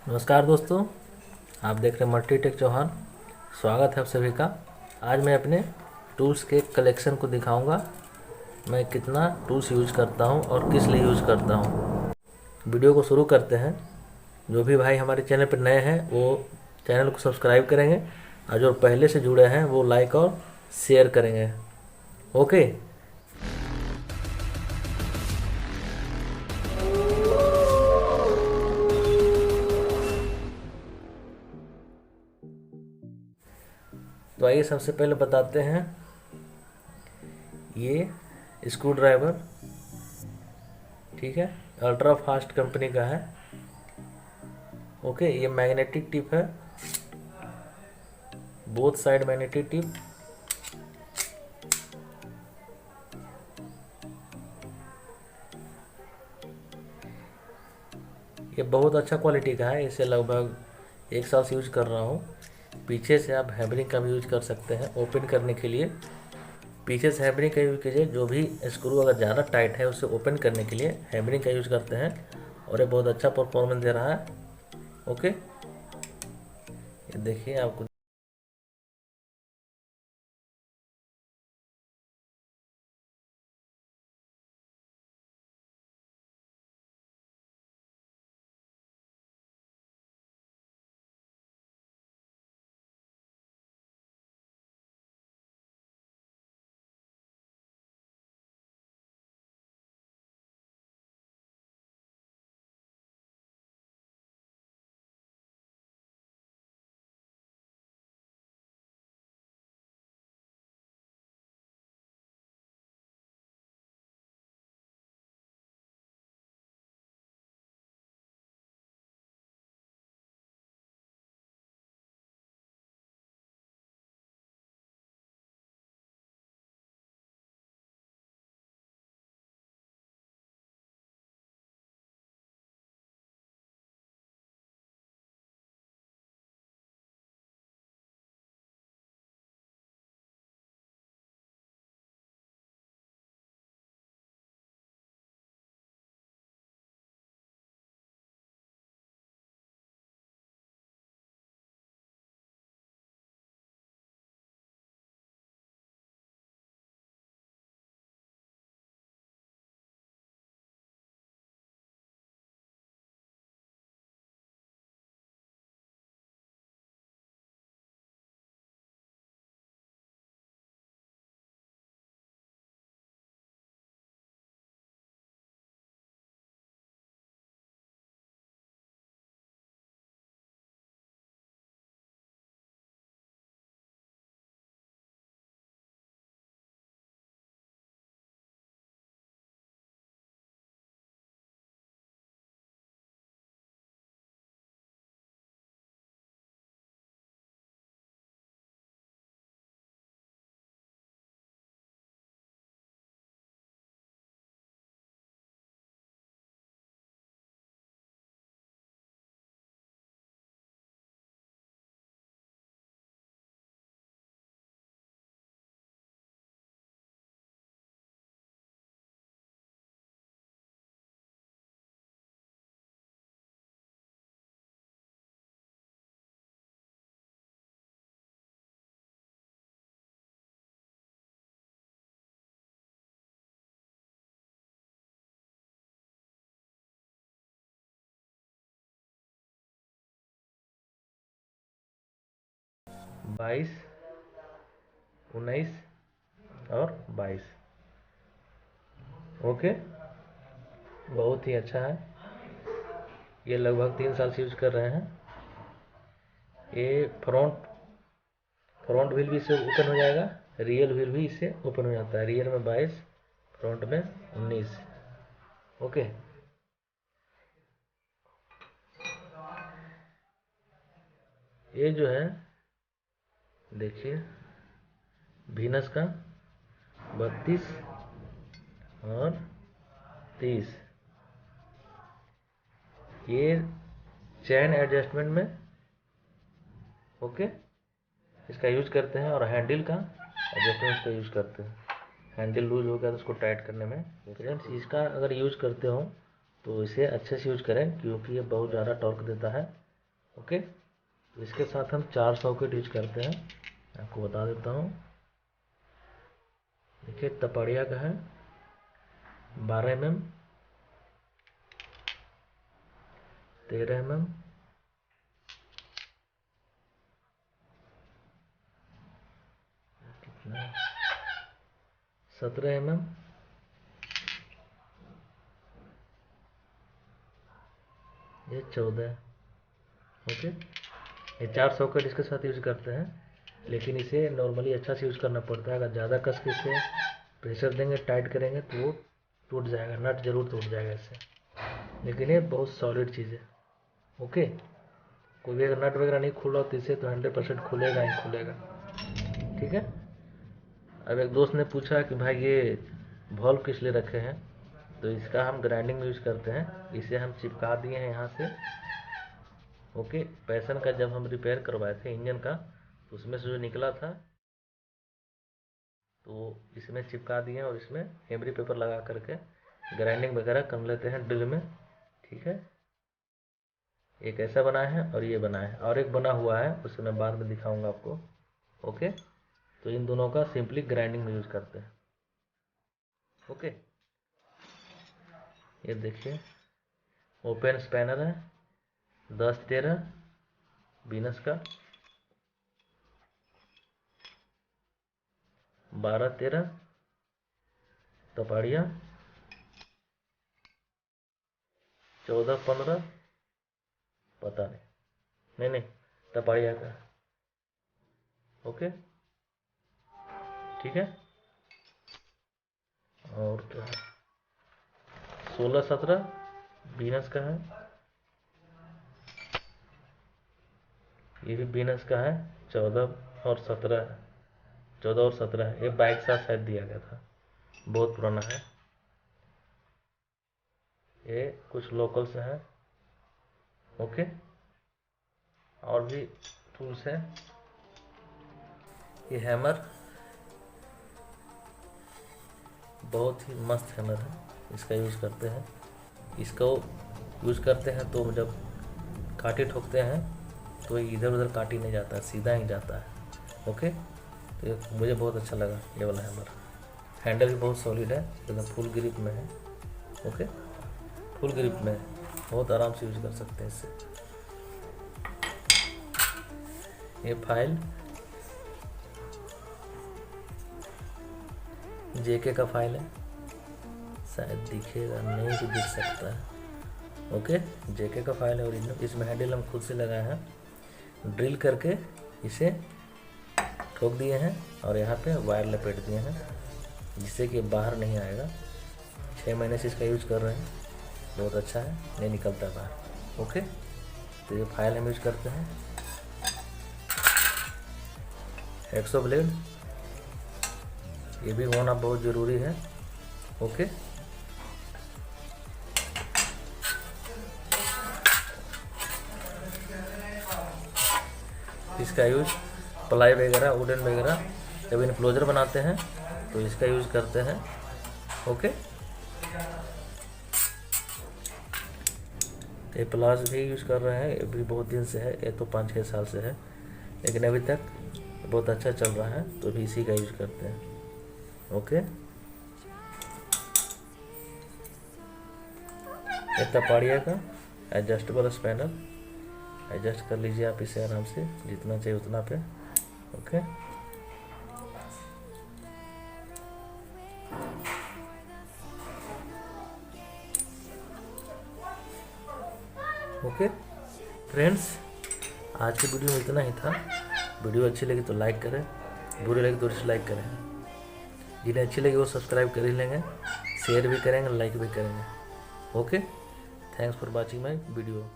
नमस्कार दोस्तों, आप देख रहे हैं मल्टी टेक चौहान। स्वागत है आप सभी का। आज मैं अपने टूल्स के कलेक्शन को दिखाऊंगा। मैं कितना टूल्स यूज करता हूं और किस लिए यूज करता हूं। वीडियो को शुरू करते हैं। जो भी भाई हमारे चैनल पर नए हैं वो चैनल को सब्सक्राइब करेंगे और जो पहले से जुड़े हैं वो लाइक और शेयर करेंगे। ओके, तो आइए सबसे पहले बताते हैं। ये स्क्रू ड्राइवर, ठीक है, अल्ट्रा फास्ट कंपनी का है। ओके, ये मैग्नेटिक टिप है, बोथ साइड मैग्नेटिक टिप। ये बहुत अच्छा क्वालिटी का है। इसे लगभग 1 साल से यूज कर रहा हूँ। पीछे से आप हैमरिंग का भी यूज कर सकते हैं ओपन करने के लिए। पीछे से हैमरिंग का यूज कीजिए। जो भी स्क्रू अगर ज़्यादा टाइट है उसे ओपन करने के लिए हैमरिंग का यूज करते हैं और ये बहुत अच्छा परफॉर्मेंस दे रहा है। ओके, ये देखिए आपको। बाईस, 19 और 22। ओके, बहुत ही अच्छा है। ये लगभग 3 साल से यूज कर रहे हैं। ये फ्रंट व्हील भी इससे ओपन हो जाएगा, रियल व्हील भी इससे ओपन हो जाता है। रियर में 22, फ्रंट में 19। ओके, ये जो है देखिए, वीनस का 32 और 30। ये चैन एडजस्टमेंट में, ओके, इसका यूज करते हैं। और हैंडल का एडजस्टमेंट इसका यूज करते हैं। हैंडल लूज हो गया तो उसको टाइट करने में। फ्रेंड्स, इसका अगर यूज करते हो तो इसे अच्छे से यूज करें क्योंकि ये बहुत ज़्यादा टॉर्क देता है। ओके, तो इसके साथ हम 4 सॉकेट यूज करते हैं, आपको बता देता हूँ। देखिए तपड़िया का है 12 mm, 13 mm, कितना 17 mm, ये 14। ओके, ये 4 सॉकेट इसके साथ यूज करते हैं, लेकिन इसे नॉर्मली अच्छा से यूज करना पड़ता है। अगर ज़्यादा कस के इसे प्रेशर देंगे, टाइट करेंगे तो वो टूट जाएगा, नट जरूर टूट जाएगा इससे। लेकिन ये बहुत सॉलिड चीज़ है। ओके, कोई भी अगर नट वगैरह नहीं खुला तो इसे तो 100% खुलेगा ही खुलेगा। ठीक है। अब एक दोस्त ने पूछा कि भाई ये वॉल्व किस लिए रखे हैं, तो इसका हम ग्राइंडिंग में यूज करते हैं। इसे हम चिपका दिए हैं यहाँ से। ओके, पैसन का जब हम रिपेयर करवाए थे इंजन का, तो उसमें से जो निकला था तो इसमें चिपका दिए और इसमें एमरी पेपर लगा करके ग्राइंडिंग वगैरह कर लेते हैं ड्रिल में। ठीक है, एक ऐसा बना है और ये बना है, और एक बना हुआ है, उसे मैं बाद में दिखाऊंगा आपको। ओके, तो इन दोनों का सिंपली ग्राइंडिंग में यूज करते हैं। ओके, ये देखिए ओपन स्पैनर है 10-13 बीनस का, 12-13 तपाड़िया, 14-15 पता नहीं नहीं तपाड़िया का। ओके, ठीक है। और क्या है, 16-17 बीनस का है, ये भी बीनस का है। 14 और 17 है, 14 और 17 है। ये बाइक साथ शायद दिया गया था, बहुत पुराना है। ये कुछ लोकल से है। ओके, और भी टूल्स है। ये हैमर बहुत ही मस्त हैमर है, इसका यूज़ करते हैं। इसको यूज़ करते हैं तो जब कांटे ठोकते हैं तो इधर उधर काटी नहीं जाता, सीधा ही जाता है। ओके, तो मुझे बहुत अच्छा लगा ये वाला हैमर। हैंडल भी बहुत सॉलिड है, एकदम फुल ग्रिप में है। ओके, फुल ग्रिप में है, बहुत आराम से यूज कर सकते हैं इससे। ये फाइल जेके का फाइल है, शायद दिखेगा नहीं, भी दिख सकता है। ओके, जेके का फाइल है ओरिजिनल। इसमें हैंडल हम खुद से लगाए हैं, ड्रिल करके इसे ठोक दिए हैं और यहाँ पे वायर लपेट दिए हैं जिससे कि बाहर नहीं आएगा। 6 महीने से इसका यूज कर रहे हैं, बहुत अच्छा है, नहीं निकलता बाहर। ओके, तो ये फाइल हम यूज करते हैं। एक्सो ब्लेड, ये भी होना बहुत ज़रूरी है। ओके, इसका यूज प्लाई वगैरह, वुडन वगैरह जब इनक्लोजर बनाते हैं तो इसका यूज करते हैं। ओके, ये प्लास भी यूज कर रहे हैं, ये भी बहुत दिन से है, ये तो 5-6 साल से है, लेकिन अभी तक बहुत अच्छा चल रहा है, तो भी इसी का यूज करते हैं। ओके, ये तपाड़िया का एडजस्टेबल स्पैनर, एडजस्ट कर लीजिए आप इसे आराम से, जितना चाहिए उतना पे। ओके, ओके फ्रेंड्स, आज की वीडियो में इतना ही था। वीडियो अच्छी लगी तो लाइक करें, बुरी लगी तो डिसलाइक करें। जिन्हें अच्छी लगी वो सब्सक्राइब कर ही लेंगे, शेयर भी करेंगे, लाइक भी करेंगे। Okay, thanks for watching my video.